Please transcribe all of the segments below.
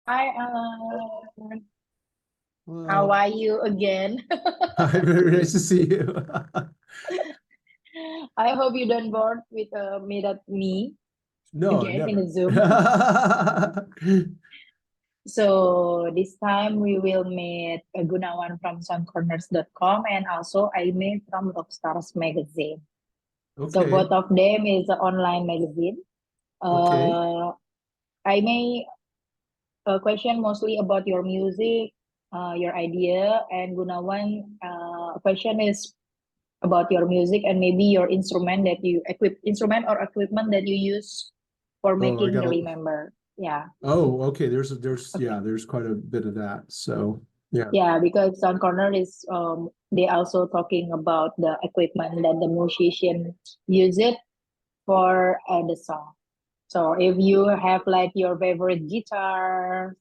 Hi, Alan. How Well, are you again? hi, very nice to see you. I hope you don't bored with meet up me No, again in never. a Zoom. So this time we will meet Gunawan from soundcorners.com and also Aimee from Rockstars Magazine. So Okay, both of them is an online magazine. okay. Uh, Aimee question mostly about your music, your idea, and Gunawan question is about your music and maybe your instrument or equipment that you use for Oh, I making got the a. remember. Yeah. Oh, okay. Yeah, Okay. there's quite a bit of that. So, yeah. Yeah, because Sound Corner is they also talking about the equipment that the musician use it for the song. So if you have like your favorite guitar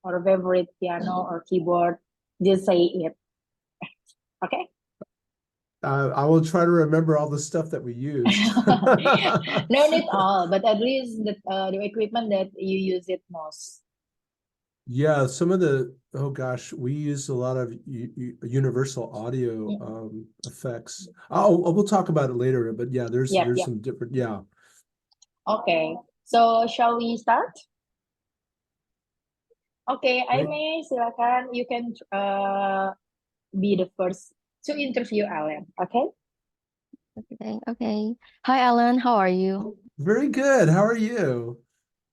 or favorite piano or keyboard, just say it. Okay. I will try to remember all the stuff that we used. No need all, but at least the equipment that you use it most. Yeah, some of the, oh gosh, we use a lot of universal audio Mm. effects. We'll talk about it later, but yeah, Yep, there's yep. some different, yeah. Okay. So shall we start? Okay, Right. Aimee, silakan. You can be the first to interview Alan. Okay. Okay, okay. Hi, Alan. How are you? Very good. How are you?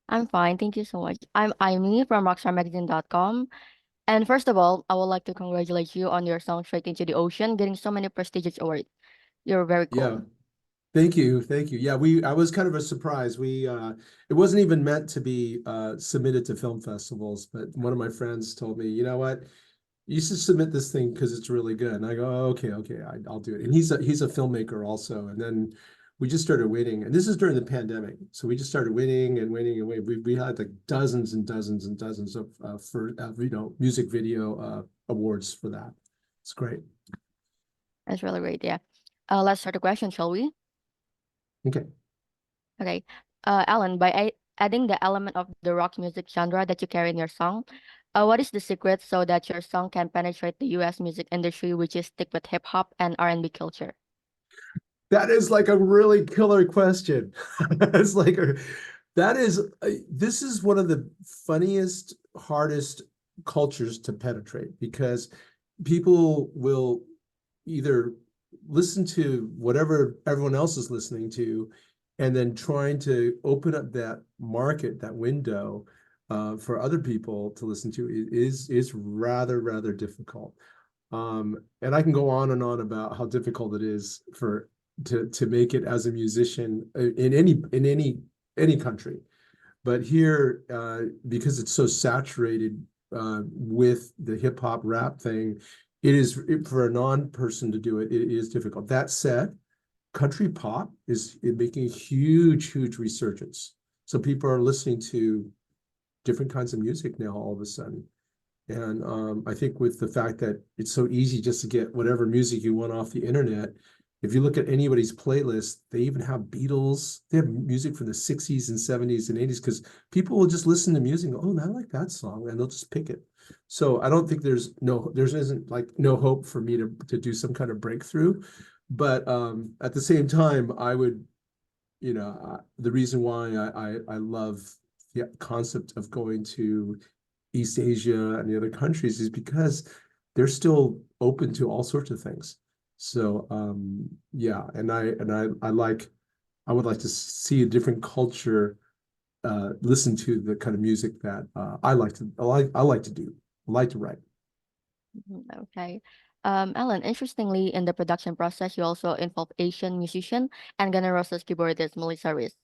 I'm fine. Thank you so much. I'm Aimee from rockstarmagazine.com. And first of all, I would like to congratulate you on your song Straight into the Ocean, getting so many prestigious awards. You're very Yeah. cool. Thank you. Thank you. Yeah, I was kind of a surprise. It wasn't even meant to be submitted to film festivals, but one of my friends told me, you know what? You should submit this thing because it's really good. And I go, oh, okay, okay, I'll do it. And he's a filmmaker also. And then we just started waiting. And this is during the pandemic. So we just started waiting and waiting and waiting. We had like dozens and dozens and dozens of music video awards for that. It's great. That's really great. Yeah. Let's start the question, shall we? Okay. Okay. Alan, by adding the element of the rock music genre that you carry in your song, what is the secret so that your song can penetrate the US music industry, which is stick with hip hop and R&B culture? That is like a really killer question. It's like that is this is one of the funniest, hardest cultures to penetrate because people will either listen to whatever everyone else is listening to and then trying to open up that market, that window for other people to listen to is rather difficult. And I can go on and on about how difficult it is for to make it as a musician in any country. But here, because it's so saturated with the hip hop rap thing, for a non-person to do it, it is difficult. That said, country pop is making a huge resurgence. So people are listening to different kinds of music now all of a sudden. And I think with the fact that it's so easy just to get whatever music you want off the internet, if you look at anybody's playlist, they even have Beatles, they have music from the 60s and 70s and 80s because people will just listen to music and go, oh, I like that song, and they'll just pick it. So I don't think there isn't like no hope for me to do some kind of breakthrough. But at the same time, I would, the reason why I love the concept of going to East Asia and the other countries is because they're still open to all sorts of things. So yeah, I would like to see a different culture, listen to the kind of music that I like to do. I like to write. Mhm. Okay. Alan, interestingly, in the production process, you also involve Asian musician and Gunnar Roses keyboardist Melissa Reese.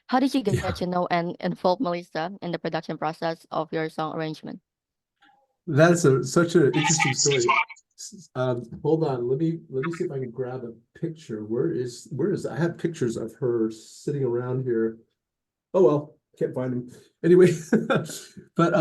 How did you get Yeah, to know and involve Melissa in the production process of your song arrangement? that's such an interesting story. Hold on, let me see if I can grab a picture. Where is I have pictures of her sitting around here. Oh well, can't find him. Anyway, but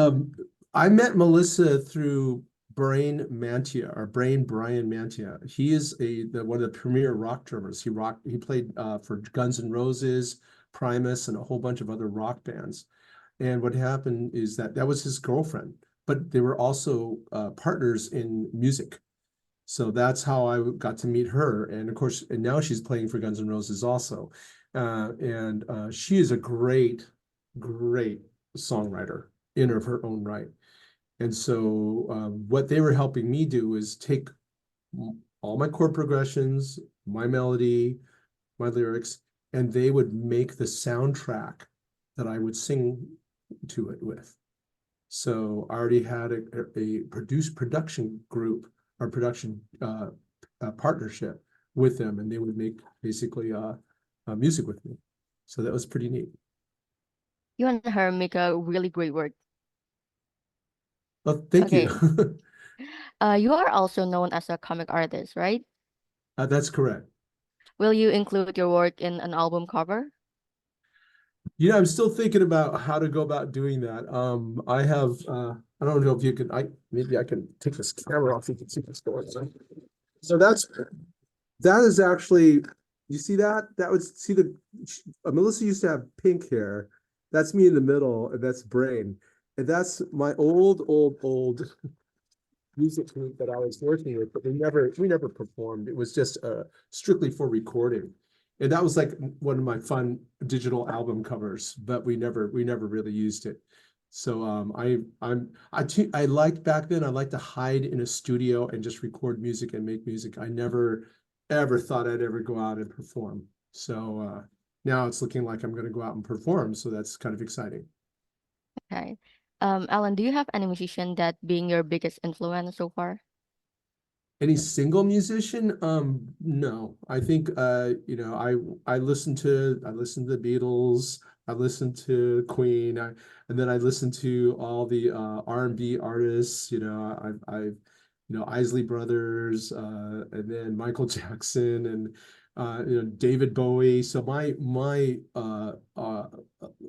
I met Melissa through Brain Brian Mantia. He is one of the premier rock drummers. He played for Guns N' Roses, Primus, and a whole bunch of other rock bands. And what happened is that that was his girlfriend, but they were also partners in music. So that's how I got to meet her. And of course, and now she's playing for Guns N' Roses also. And she is a great, great songwriter in of her own right. And so what they were helping me do is take all my chord progressions, my melody, my lyrics, and they would make the soundtrack that I would sing to it with. So I already had a production group or production partnership with them, and they would make basically music with me. So that was pretty neat. You and her make a really great work. Well, thank you. Okay. You are also known as a comic artist, right? That's correct. Will you include your work in an album cover? You know, I'm still thinking about how to go about doing that. I have I don't know if you can maybe I can take this camera off, you can see what's going on. So that is actually, you see that? That would see Melissa used to have pink hair. That's me in the middle, and that's Brain. And that's my old music group that I was working with, but we never performed. It was just strictly for recording. And that was like one of my fun digital album covers, but we never really used it. So I liked back then, I liked to hide in a studio and just record music and make music. I never ever thought I'd ever go out and perform. So now it's looking like I'm going to go out and perform. So that's kind of exciting. Okay. Alan, do you have any musician that being your biggest influence so far? Any single musician? No. I think you know, I listen to the Beatles, I listen to Queen, and then I listen to all the R&B artists, you know, I've you know, Isley Brothers, and then Michael Jackson and you know, David Bowie. So my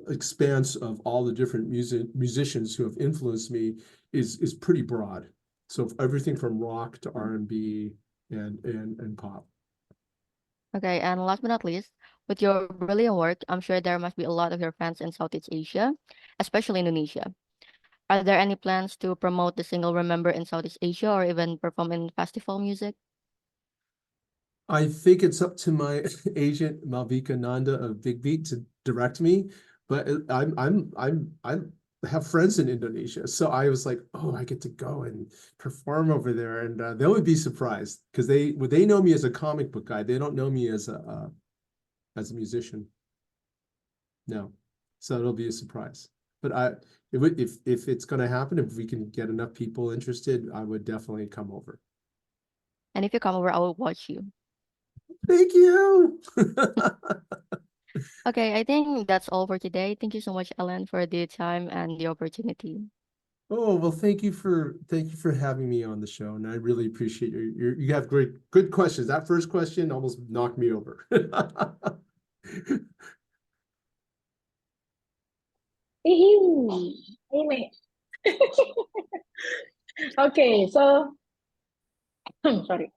expanse of all the different musicians who have influenced me is pretty broad. So everything from rock to R&B and pop. Okay, and last but not least, with your brilliant work, I'm sure there must be a lot of your fans in Southeast Asia, especially Indonesia. Are there any plans to promote the single Remember in Southeast Asia or even perform in festival music? I think it's up to my agent Malvika Nanda of Big Beat to direct me, but I have friends in Indonesia, so I was like, oh, I get to go and perform over there, and they would be surprised because they know me as a comic book guy. They don't know me as a musician. No, so it'll be a surprise. But if it's going to happen, if we can get enough people interested, I would definitely come over. And if you come over, I will watch you. Thank you. Okay, I think that's all for today. Thank you so much, Ellen, for the time and the opportunity. Oh, well, thank you for having me on the show, and I really appreciate you have good questions. That first question almost knocked me over. Aimee. Okay, so sorry.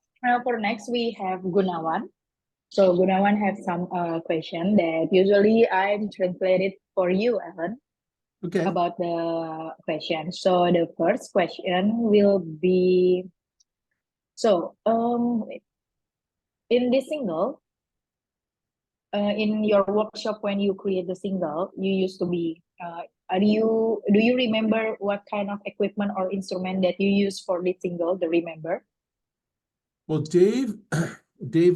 For next we have Gunawan. So Gunawan have some question that usually I'm translated for you, Alan, Okay. about the question. So the first question will be, so in this single, in your workshop when you create the single, you used to be do you remember what kind of equipment or instrument that you use for this single, the Remember? Well, Dave,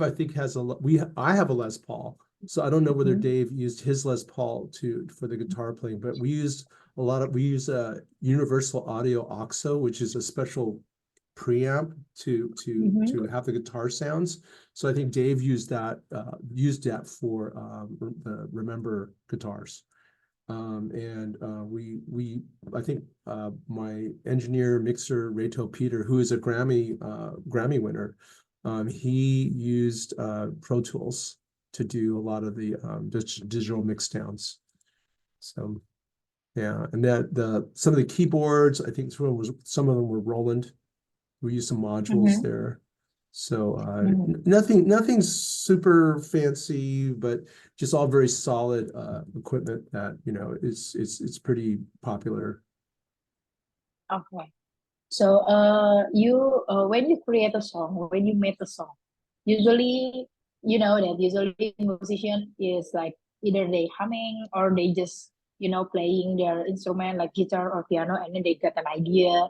I think I have a Les Paul, so I don't know whether Mhm. Dave used his Les Paul for the guitar playing, but we use Universal Audio OXO, which is a special preamp to have the guitar sounds. So I think Dave used that for the Remember guitars. And I think my engineer mixer Reto Peter, who is a Grammy winner, he used Pro Tools to do a lot of the digital mix downs. So yeah, and some of the keyboards, I think some of them were Roland. We used some modules there. So Mhm. nothing super fancy, but just all very solid equipment that it's pretty popular. Okay. So, you when you create a song, when you make a song, usually you know that usually musician is like either they humming or they just playing their instrument like guitar or piano, and then they get an idea,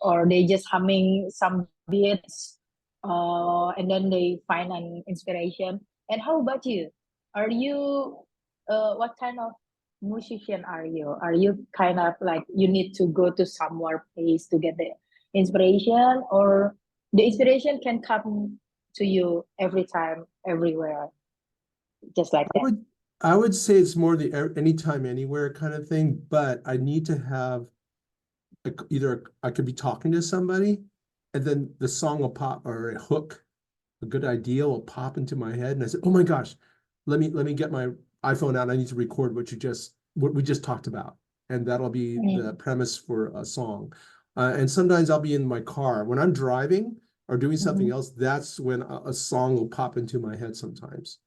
or they just humming some beats, and then they find an inspiration. And how about you? Are you, what kind of musician are you? Are you kind of like you need to go to somewhere place to get the inspiration, or the inspiration can come to you every time, everywhere, just like I that? would I would say it's more the anytime, anywhere kind of thing, but I need to have either I could be talking to somebody and then the song will pop or a hook, a good idea will pop into my head. And I said, oh my gosh, let me get my iPhone out. I need to record what we just talked about. And that'll be the Mm, premise for a song. And sometimes I'll be in my car. When I'm driving or doing something mhm, else, that's when a song will pop into my head sometimes.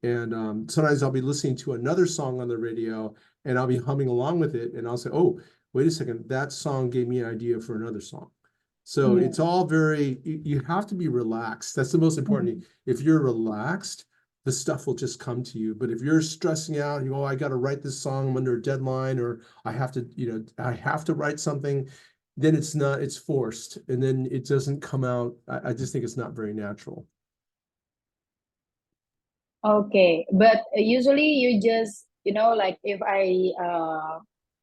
And sometimes I'll be listening to another song on the radio and I'll be humming along with it. And I'll say, oh, wait a second, that song gave me an idea for another song. So it's mm, all you have to be relaxed. That's the most important mhm. thing. If you're relaxed, the stuff will just come to you. But if you're stressing out, I got to write this song, I'm under a deadline, or I have to write something, then it's forced. And then it doesn't come out. I just think it's not very natural. Okay, but usually you just, like if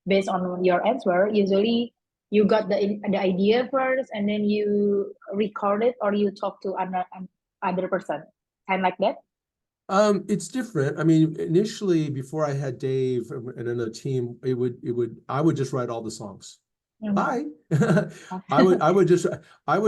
based on your answer, usually you got the idea first, and then you record it, or you talk to other person, kind like that. It's different. I mean, initially, before I had Dave and another team, I would just write all the songs. Mhm. Bye. I would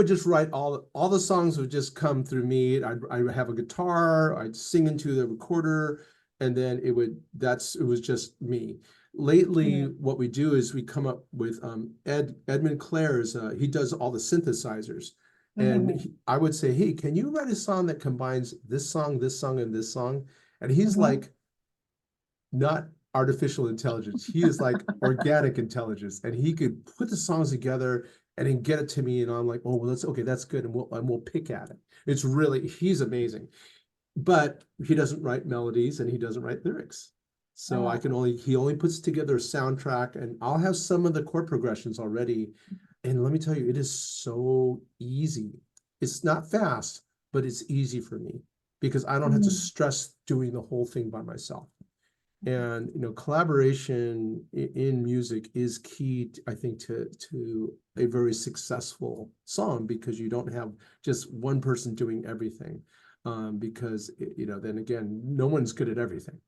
just write all the songs would just come through me. I would have a guitar, I'd sing into the recorder, and then it was just me. Lately, Mm, what we do is we come up with Edmund Clare's he does all the synthesizers. And mhm, I would say, hey, can you write a song that combines this song, and this song? And he's mhm. like, not artificial intelligence. He is like organic intelligence, and he could put the songs together and then get it to me, and I'm like, oh, well, that's okay, that's good, and we'll pick at it. He's amazing, but he doesn't write melodies and he doesn't write lyrics. So Uh, he only puts together a soundtrack, and I'll have some of the chord progressions already. And let me tell you, it is so easy. It's not fast, but it's easy for me because I don't have to mm, stress doing the whole thing by myself. And collaboration in music is key, I think, to a very successful song, because you don't have just one person doing everything. Because then again, no one's good at everything,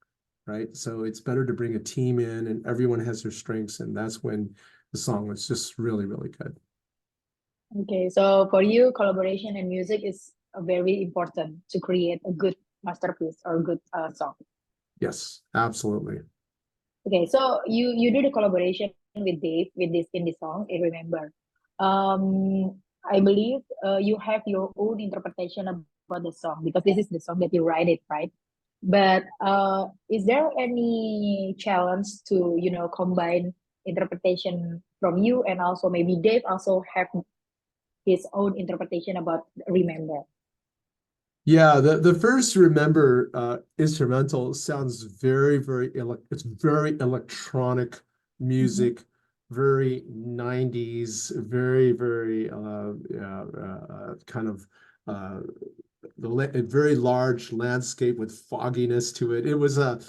right? So it's better to bring a team in and everyone has their strengths, and that's when the song is just really, really good. okay, so for you, collaboration and music is very important to create a good masterpiece or good song. Yes, absolutely. Okay, so you do the collaboration with Dave with this in the song, I remember. I believe you have your own interpretation about the song because this is the song that you write it, right? But is there any challenge to combine interpretation from you, and also maybe Dave also have his own interpretation about Remember? Yeah, the first Remember instrumental sounds it's very electronic Mm-hmm. music, very 90s, very kind of uh a very large landscape with fogginess to it. It was a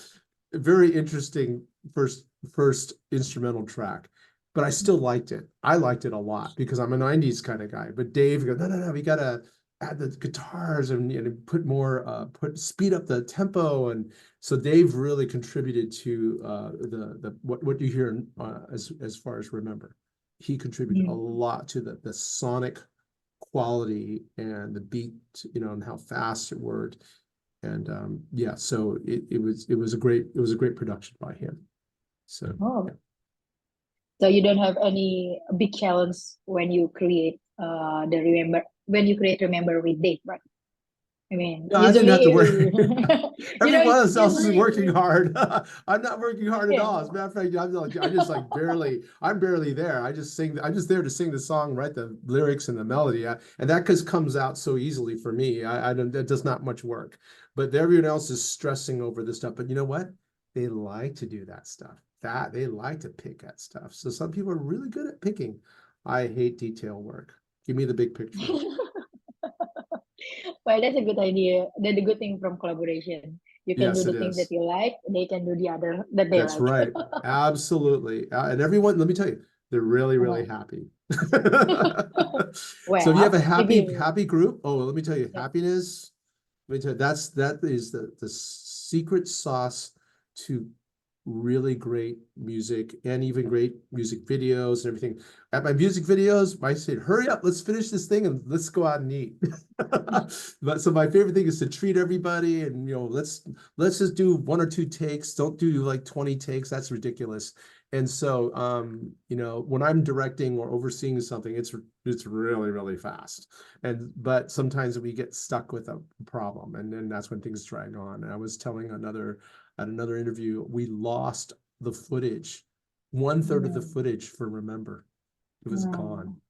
very interesting first instrumental track, but I still liked it. I liked it a lot because I'm a 90s kind of guy. But Dave goes, no, we gotta add the guitars and put more put speed up the tempo. And so Dave really contributed to the what you hear as far as Remember. He contributed a lot to the sonic quality and the beat, and how fast it worked. And yeah, so it was a great production by him. So yeah. Oh, so you don't have any big challenge when you create the Remember when you create Remember with Dave, right? I mean, No, I didn't have to usually, work. you know, Everyone else is working usually, hard. I'm not working hard at yeah. all. As a matter of fact, I just like barely, I'm barely there. I just sing, I'm just there to sing the song, write the lyrics and the melody. And that just comes out so easily for me. I don't, that does not much work. But everyone else is stressing over this stuff. But you know what? They like to do that stuff. That they like to pick at stuff. So some people are really good at picking. I hate detail work. Give me the big picture. Well, that's a good idea. That's the good thing from collaboration. You can do Yes, the it things that is. you like, they can do the other that they That's like. right. Absolutely. And everyone, let me tell you, they're really, really Uh, happy. So if you have a well, if you, happy group, oh, let me tell you, yeah. happiness, let me tell you, that is the secret sauce to really great music and even great music videos and everything. At my music videos, I said, hurry up, let's finish this thing and let's go out and eat. But so my favorite thing is to treat everybody and let's just do 1 or 2 takes. Don't do like 20 takes. That's ridiculous. And so when I'm directing or overseeing something, it's really, really fast. But sometimes we get stuck with a problem, and then that's when things drag on. And I was telling at another interview, we lost the footage, 1/3 of the Mm, footage for Remember. It was gone. mm,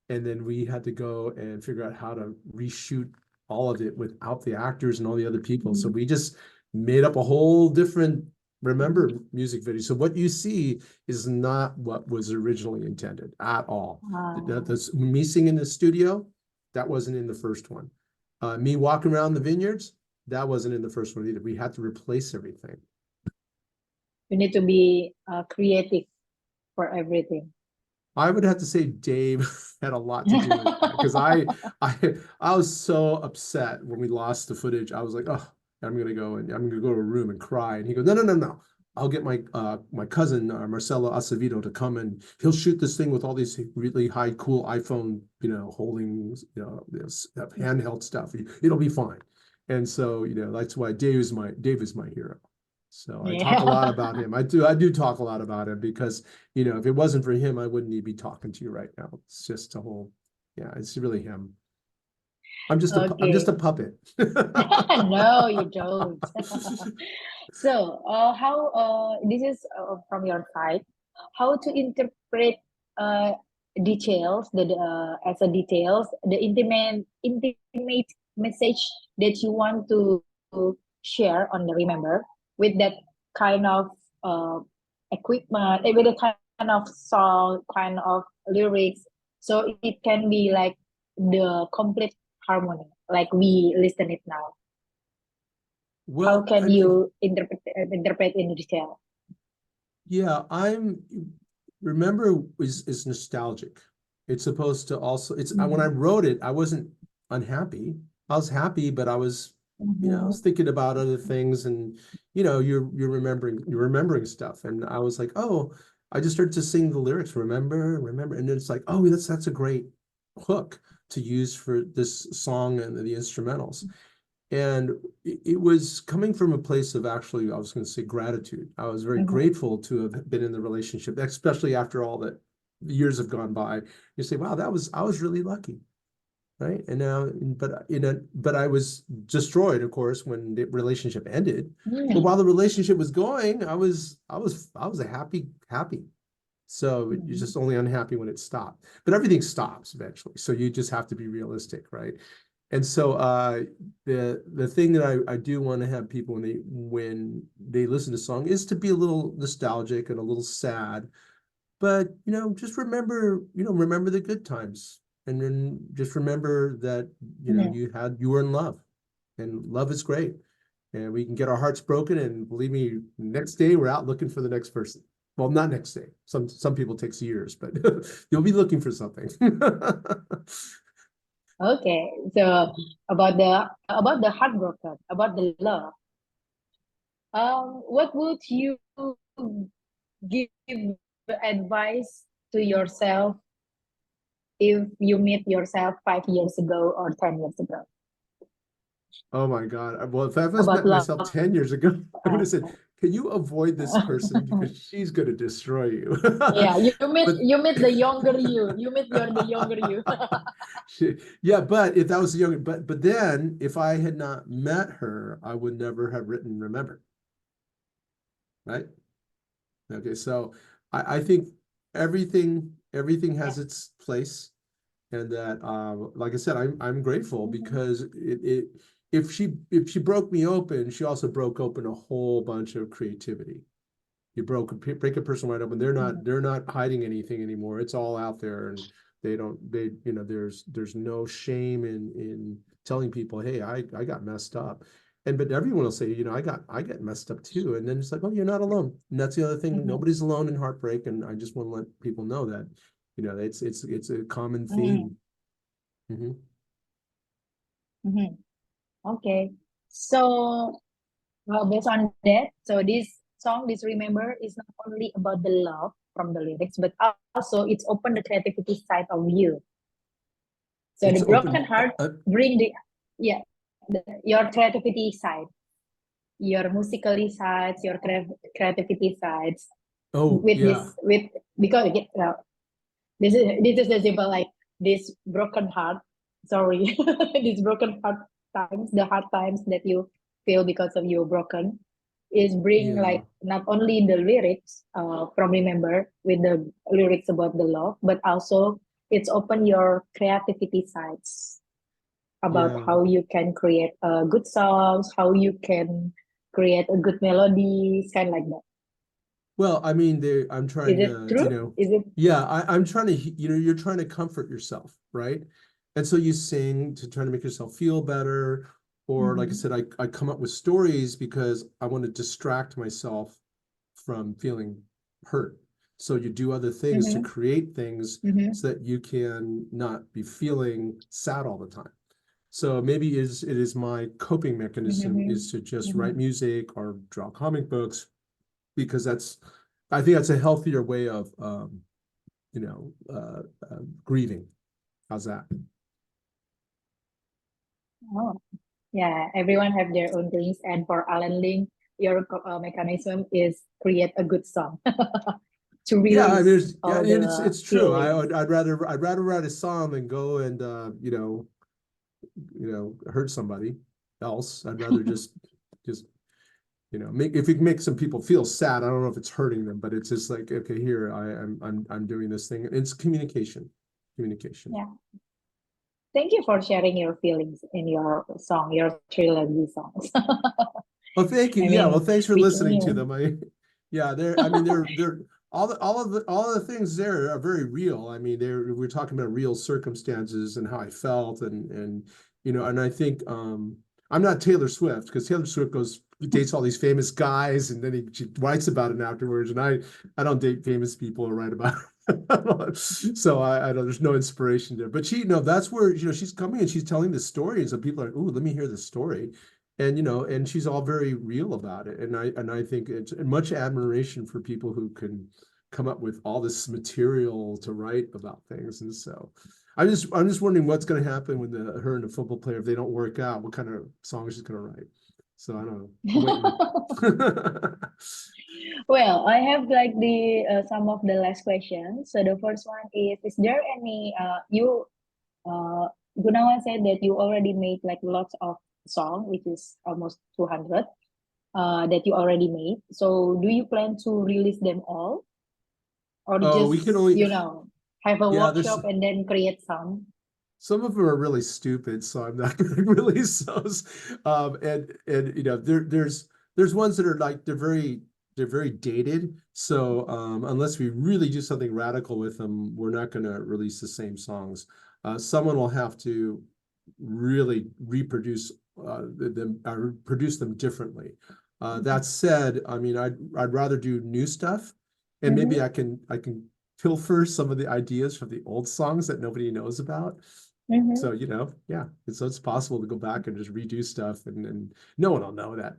And then we had to go and figure out how to reshoot all of it without the actors and all the other people. So mm, we just made up a whole different Remember music video. So what you see is not what was originally intended at all. uh, Me singing in the studio, that wasn't in the first one. Me walking around the vineyards, that wasn't in the first one either. We had to replace everything. you need to be creative for everything. I would have to say Dave had a lot to do with that because I I was so upset when we lost the footage. I was like, oh, I'm gonna go to a room and cry. And he goes, no. I'll get my cousin Marcelo Acevedo to come and he'll shoot this thing with all these really high cool iPhone holding this handheld stuff. It'll be fine. And so that's why Dave is my hero. So I talk a lot Yeah. about him. I do talk a lot about him because if it wasn't for him, I wouldn't even be talking to you right now. It's just yeah, it's really him. I'm just Okay. a puppet. No, you don't. So, how this is from your side, how to interpret uh details as a details the intimate message that you want to share on the Remember with that kind of uh equipment, with a kind of song, kind of lyrics, so it can be like the complete harmony, like we listen it now. How Well, can I mean, you interpret in detail? yeah, Remember is nostalgic. It's supposed to also when I Mm-hmm. wrote it, I wasn't unhappy. I was happy, but I was Mm-hmm. thinking about other things and you're remembering stuff. And I was like, oh, I just started to sing the lyrics, remember. And then it's like, oh, that's a great hook to use for this song and the instrumentals. And it was coming from a place of actually, I was going to say gratitude. I was very Mm-hmm. grateful to have been in the relationship, especially after all that years have gone by. You say, wow, I was really lucky. Right. And now, but I was destroyed, of course, when the relationship ended. But while the relationship was going, I was a happy. So you're Mm-hmm. just only unhappy when it stopped. But everything stops eventually. So you just have to be realistic, right? And so the thing that I do want to have people when they listen to song is to be a little nostalgic and a little sad, but just remember the good times, and then just remember that Yeah. you were in love, and love is great, and we can get our hearts broken, and believe me, next day we're out looking for the next person. Well, not next day. Some people takes years, but you'll be looking for something. Okay. So about the heartbroken, about the love. What would you give advice to yourself if you meet yourself 5 years ago or 10 years ago? Oh my God. Well, if I was about met love. myself 10 years ago, I would have said, Uh, can you avoid this person because she's going to destroy you. yeah, But you meet the younger you. You meet the younger you. yeah, but if that was the younger, but then if I had not met her, I would never have written Remember, right? Okay, so I think everything Yeah. has its place, and that like I said, I'm grateful because it if she broke me open, she also broke open a whole bunch of creativity. You break a person wide open. They're not hiding anything anymore. It's all out there, and they there's no shame in telling people, hey, I got messed up. And but everyone will say, I get messed up too. And then it's like, oh, you're not alone. And that's the other thing. Mhm. Nobody's alone in heartbreak. And I just want to let people know that, it's a common Mhm. theme. Mhm. Mhm. Okay. So, well, based on that, so this song, this Remember, is not only about the love from the lyrics, but also it's open the creativity side of you. So It's the broken open. heart bring yeah, your creativity side, your musically sides, your creativity sides Oh with yeah, with because this is the simple like this broken heart. Sorry, this broken heart times, the hard times that you feel because of you broken, is bring yeah, like not only the lyrics from Remember with the lyrics about the love, but also it's open your creativity sides about yeah. how you can create good songs, how you can create a good melodies, kind of like that. Well, I mean, I'm Is trying it to, true? Is it? yeah, I'm trying to, you're trying to comfort yourself, right? And so you sing to try to make yourself feel better. Or like I Mm-hmm. said, I come up with stories because I want to distract myself from feeling hurt. So you do other things to Mm-hmm. create things Mm-hmm. so that you can not be feeling sad all the time. So maybe it is my coping mechanism Mm-hmm. is to just Mm-hmm. write music or draw comic books because I think that's a healthier way of you know grieving. How's that? Oh, yeah. Everyone have their own things, and for Alan Ling, your mechanism is create a good song to Yeah, I mean, release yeah, all and the it's true. feelings. I'd rather write a song than go and hurt somebody else. I'd rather just make if you can make some people feel sad. I don't know if it's hurting them, but it's just like, okay, here I'm doing this thing. It's communication. Yeah. Thank you for sharing your feelings in your song, your trilogy songs. Well, thank you. I Yeah, well, mean, thanks for we listening to can. them. Yeah, I mean, they're all of the things there are very real. I mean, we're talking about real circumstances and how I felt, and I think I'm not Taylor Swift because Taylor Swift dates all these famous guys, and then she writes about it afterwards, and I don't date famous people or write about it. So I don't. There's no inspiration there. But that's where she's coming and she's telling this story, and so people are like, "Ooh, let me hear the story." And she's all very real about it, and I think it's much admiration for people who can come up with all this material to write about things. And so I'm just wondering what's going to happen when her and the football player, if they don't work out, what kind of song she's going to write. So I don't know, I'm waiting. Well, I have like the some of the last questions. So the first one is there any you Gunawan said that you already made like lots of song, which is almost 200 that you already made. So do you plan to release them all, or Oh, we can just only, have a yeah, there's workshop and then create some? some of them are really stupid, so I'm not going to release those. And there's ones that are like they're very dated. So unless we really do something radical with them, we're not going to release the same songs. Someone will have to really reproduce them or produce them differently. That said, I mean, I'd rather do new stuff, and maybe Mm-hmm. I can pilfer some of the ideas from the old songs that nobody knows about. Mm-hmm. So, yeah, so it's possible to go back and just redo stuff, and no one will know that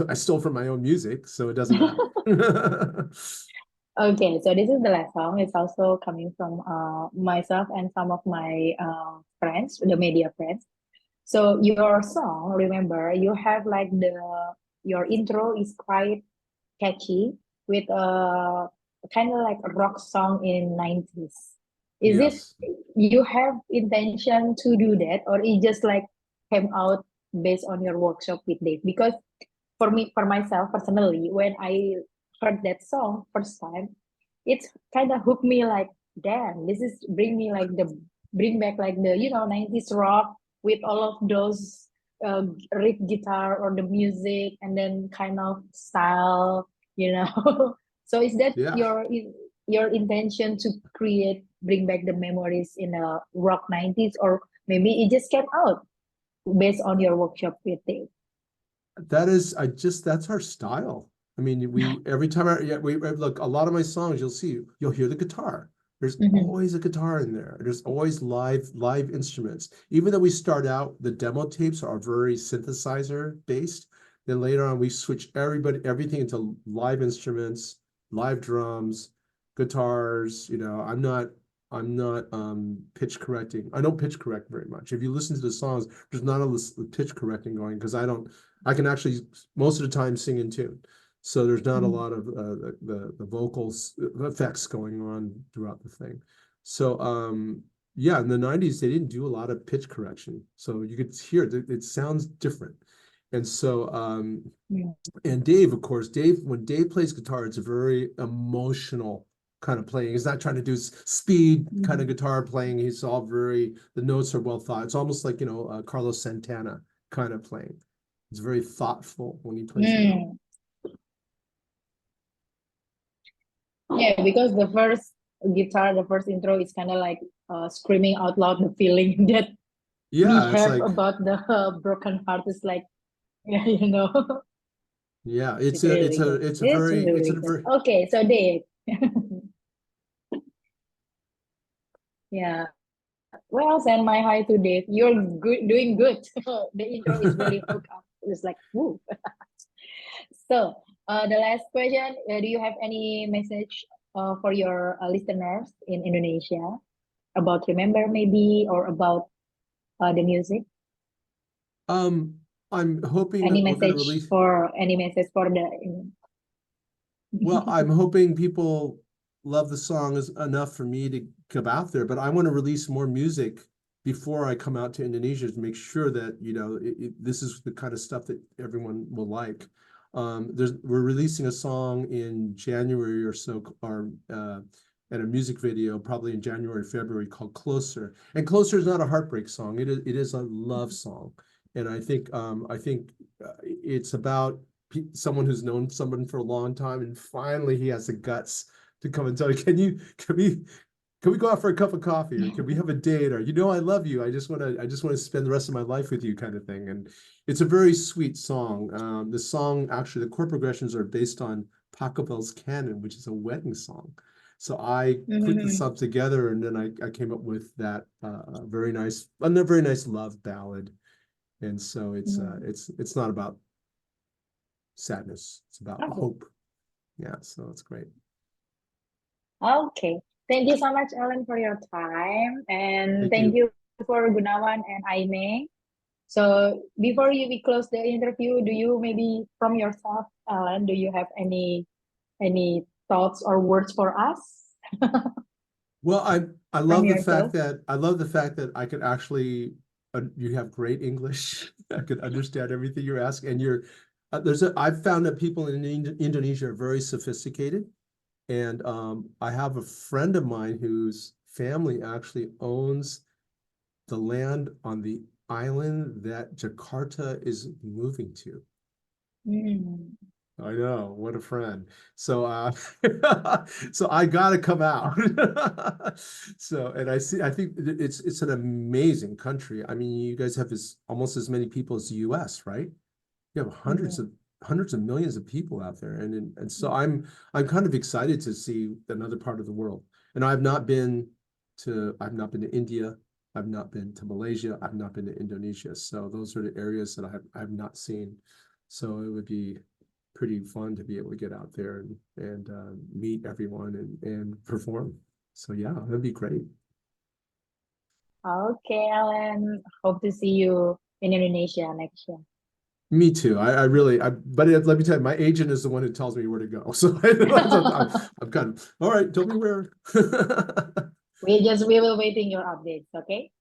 I stole from my own music, so it doesn't matter. Okay, so this is the last song. It's also coming from myself and some of my friends, the media friends. So your song, remember, you have like your intro is quite catchy with a kind of like a rock song in 90s. Is it Yes. you have intention to do that, or it just like came out based on your workshop with Dave? Because for myself personally, when I heard that song first time, it's kind of hooked me like, damn, this is bring back like the 90s rock with all of those riff guitar or the music and then kind of style, you know. So is that Yeah. your intention to bring back the memories in a rock 90s, or maybe it just came out based on your workshop with Dave? That is, that's our style. I mean, every time we look, a lot of my songs, you'll hear the guitar. There's Mhm. always a guitar in there. There's always live instruments. Even though we start out, the demo tapes are very synthesizer based. Then later on, we switch everything into live instruments, live drums, guitars. I'm not pitch correcting. I don't pitch correct very much. If you listen to the songs, there's not a pitch correcting going because I can actually most of the time sing in tune. So there's not a Mhm. lot of the vocals effects going on throughout the thing. So yeah, in the 90s they didn't do a lot of pitch correction. So you could hear it sounds different. And so Yeah. and Dave, of course, when Dave plays guitar, it's a very emotional kind of playing. He's not trying to do speed kind of Mhm. guitar playing. He's all the notes are well thought. It's almost like, Carlos Santana kind of playing. It's very thoughtful when he plays a note. Mm. Yeah, because the first intro is kind of like screaming out loud the feeling that we Yeah, it's have like, about the broken heart. Is like, yeah, you know, yeah, it's it's a, it's really a, good. it's a It's very, it's a really good. very, Okay, so Dave, yeah. Well, send my hi to Dave. You're good, doing good. The intro is really hooked up. It's like, woo. So, the last question, do you have any message for your listeners in Indonesia about Remember maybe, or about the music? um, I'm hoping that we're going to release. Any message for the Well, I'm hoping people love the song is enough for me to come out there, but I want to release more music before I come out to Indonesia to make sure that, this is the kind of stuff that everyone will like. We're releasing a song in January or so, and a music video probably in January, February called Closer. And Closer is not a heartbreak song. It is a love song. And I think it's about someone who's known someone for a long time, and finally he has the guts to come and tell you, can we go out for a cup of coffee, or can we have a date, or I love you. I just want to spend the rest of my life with you, kind of thing. And it's a very sweet song. The song actually, the chord progressions are based on Pachelbel's Canon, which is a wedding song. So I put the Mhm. sub together, and then I came up with that a very nice love ballad. And so Mhm. it's not about sadness. It's about Okay. hope. Yeah, so it's great. Okay. Thank you so much, Ellen, for your time, and Thank thank you. you for Gunawan and Aimee. So before we close the interview, do you maybe from yourself, Ellen, do you have any thoughts or words for us Well, I from love the fact yourself? that I could actually you have great English. I could understand everything you're asking, and I've found that people in Indonesia are very sophisticated, and I have a friend of mine whose family actually owns the land on the island that Jakarta is moving to. Mm. I know, what a friend. So so I gotta come out. So and I think it's an amazing country. I mean, you guys have almost as many people as the US, right? You have Yeah. hundreds of millions of people out there. And so Yeah. I'm kind of excited to see another part of the world. And I've not been to India, I've not been to Malaysia, I've not been to Indonesia. So those are the areas that I've not seen. So it would be pretty fun to be able to get out there and meet everyone and perform. So yeah, that'd be great. Okay, Ellen. Hope to see you in Indonesia next year. Me too. I really, but let me tell you, my agent is the one who tells me where to go. So I'm kind of, all right, tell me where. We will waiting your updates, okay?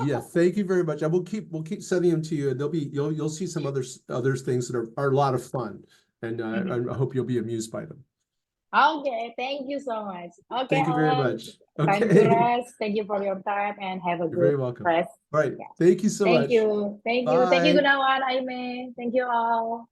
Yeah, thank you very much. We'll keep sending them to you, and they'll be you'll see some other things that are a lot of fun, and Mhm. I hope you'll be amused by them. Okay, thank you so much. Okay, Thank you very Alan, much. time to Okay, rest. Thank you for your time and have a you're good very welcome. rest. All right, Yeah. thank you so Thank much. you. Thank you. Thank you, Bye. Gunawan, Aimee. Thank you all.